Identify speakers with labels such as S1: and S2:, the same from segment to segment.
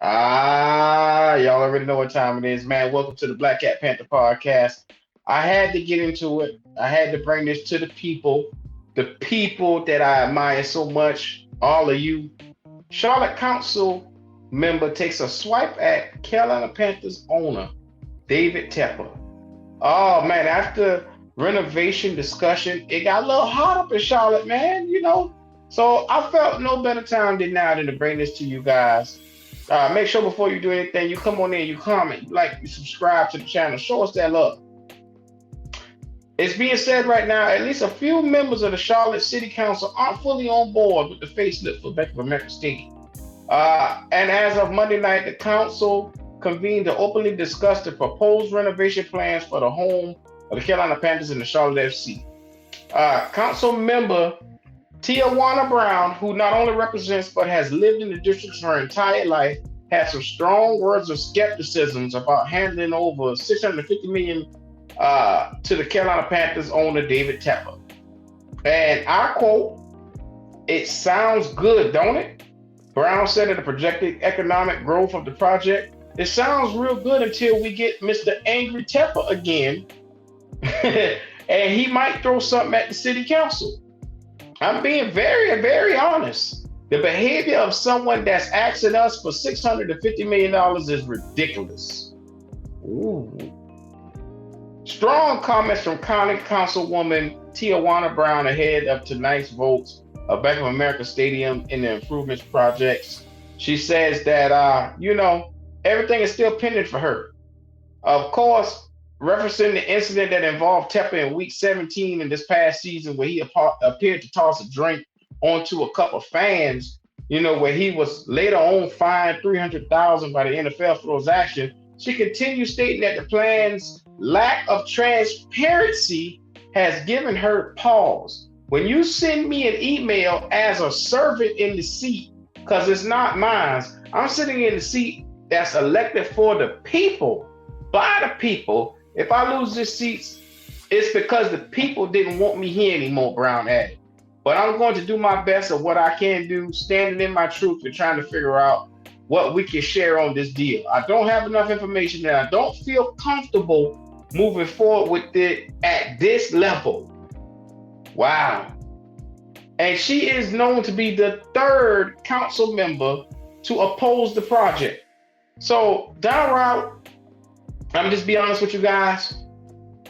S1: Y'all already know what time it is, man. Welcome to the Black Cat Panther podcast. I had to get into it. I had to bring this to the people that I admire so much, all of you. Charlotte Council member takes a swipe at Carolina Panthers owner, David Tepper. Oh, man, after renovation discussion, it got a little hot up in Charlotte, man, So I felt no better time than now than to bring this to you guys. Make sure before you do anything, you come on in, you comment, you like, you subscribe to the channel, show us that love. It's being said right now, at least a few members of the Charlotte City Council aren't fully on board with the facelift for Bank of America Stadium. And as of Monday night, the council convened to openly discuss the proposed renovation plans for the home of the Carolina Panthers and the Charlotte FC. Council member Tijuana Brown, who not only represents but has lived in the district her entire life, had some strong words of skepticism about handing over $650 million to the Carolina Panthers owner David Tepper. And I quote, "It sounds good, don't it?" Brown said of the projected economic growth of the project, "It sounds real good until we get Mr. Angry Tepper again, and he might throw something at the city council." I'm being very, very honest. The behavior of someone that's asking us for $650 million is ridiculous. Ooh. Strong comments from County Councilwoman Tijuana Brown ahead of tonight's votes of Bank of America Stadium in the improvements projects. She says that, everything is still pending for her. Of course, referencing the incident that involved Tepper in week 17 in this past season, where he appeared to toss a drink onto a couple of fans, where he was later on fined $300,000 by the NFL for those actions. She continued stating that the plan's lack of transparency has given her pause. When you send me an email as a servant in the seat, because it's not mine, I'm sitting in the seat that's elected for the people, by the people. If I lose this seat, it's because the people didn't want me here anymore, Brown added. But I'm going to do my best of what I can do, standing in my truth and trying to figure out what we can share on this deal. I don't have enough information and I don't feel comfortable moving forward with it at this level. Wow. And she is known to be the third council member to oppose the project. So, downright, I'm just be honest with you guys.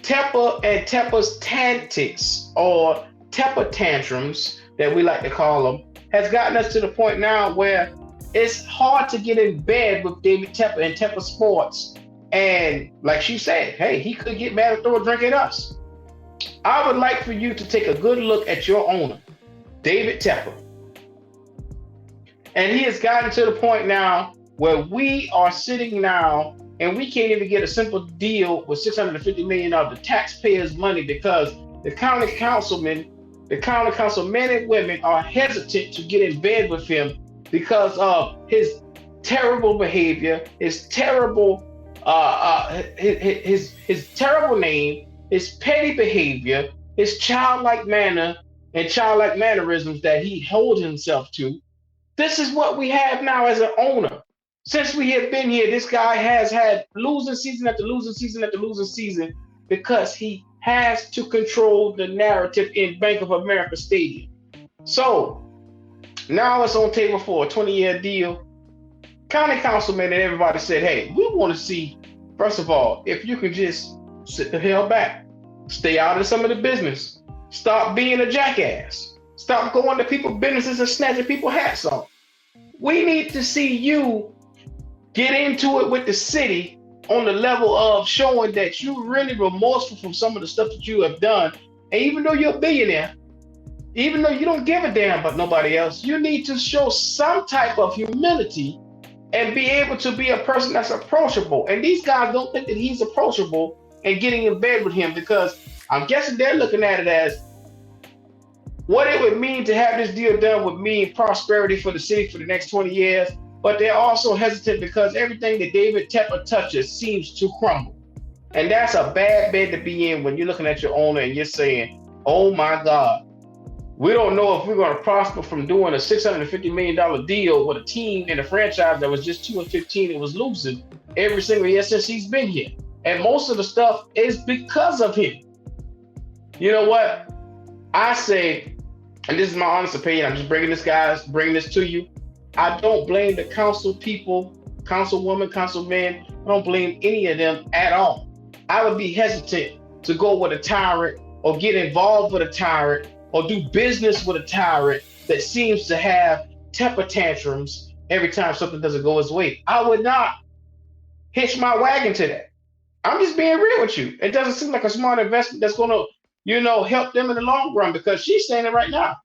S1: Tepper and Tepper's tactics, or Tepper tantrums that we like to call them, has gotten us to the point now where it's hard to get in bed with David Tepper and Tepper Sports. And like she said, hey, he could get mad and throw a drink at us. I would like for you to take a good look at your owner, David Tepper. And he has gotten to the point now where we are sitting now and we can't even get a simple deal with $650 million of the taxpayers' money because the county council men and women are hesitant to get in bed with him because of his terrible behavior, his terrible his terrible name, his petty behavior, his childlike manner and childlike mannerisms that he holds himself to. This is what we have now as an owner. Since we have been here, this guy has had losing season after losing season after losing season because he has to control the narrative in Bank of America Stadium. So now it's on table for a 20-year deal. County councilman and everybody said, hey, we want to see, first of all, if you can just sit the hell back, stay out of some of the business, stop being a jackass, stop going to people's businesses and snatching people's hats off. We need to see you get into it with the city on the level of showing that you're really remorseful from some of the stuff that you have done. And even though you're a billionaire, even though you don't give a damn about nobody else, you need to show some type of humility and be able to be a person that's approachable. And these guys don't think that he's approachable and getting in bed with him because I'm guessing they're looking at it as what it would mean to have this deal done would mean prosperity for the city for the next 20 years. But they're also hesitant because everything that David Tepper touches seems to crumble. And that's a bad bed to be in when you're looking at your owner and you're saying, oh my God, We don't know if we're going to prosper from doing a $650 million deal with a team in a franchise that was just 2-15 and was losing every single year since he's been here. And most of the stuff is because of him. You know what? I say, and this is my honest opinion, I'm just bringing this to you. I don't blame the council people, councilwoman, councilman. I don't blame any of them at all. I would be hesitant to go with a tyrant or get involved with a tyrant or do business with a tyrant that seems to have temper tantrums every time something doesn't go his way. I would not hitch my wagon to that. I'm just being real with you. It doesn't seem like a smart investment that's going to, help them in the long run, because she's saying it right now.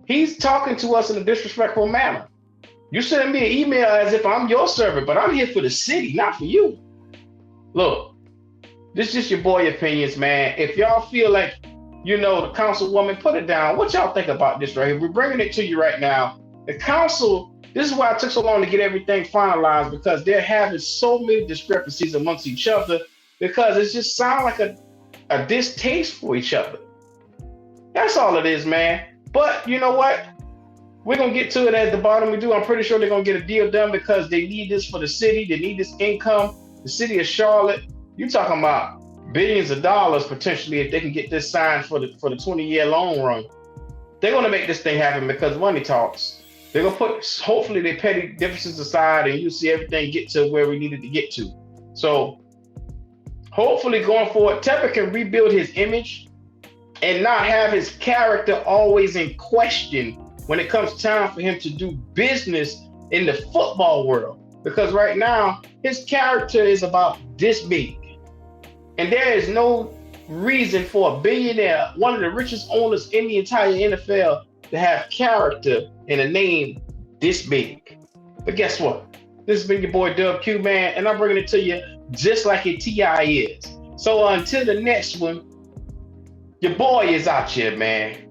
S1: He's talking to us in a disrespectful manner. You sending me an email as if I'm your servant, but I'm here for the city, not for you. Look, this is just your boy opinions, man. If y'all feel like, the councilwoman, put it down. What y'all think about this right here? We're bringing it to you right now. The council, this is why it took so long to get everything finalized, because they're having so many discrepancies amongst each other, because it just sounds like a distaste for each other. That's all it is, man. But you know what? We're going to get to it at the bottom. We do. I'm pretty sure they're going to get a deal done because they need this for the city. They need this income. The city of Charlotte, you're talking about billions of dollars potentially if they can get this signed for the 20-year long run. They're going to make this thing happen because money talks. They're going to put, hopefully, their petty differences aside, and you see everything get to where we needed to get to. So hopefully going forward, Tepper can rebuild his image and not have his character always in question when it comes time for him to do business in the football world. Because right now, his character is about this big. And there is no reason for a billionaire, one of the richest owners in the entire NFL, to have character in a name this big. But guess what? This has been your boy 𝐥𝐤, man, and I'm bringing it to you just like it T.I. is. So until the next one, your boy is out here, man.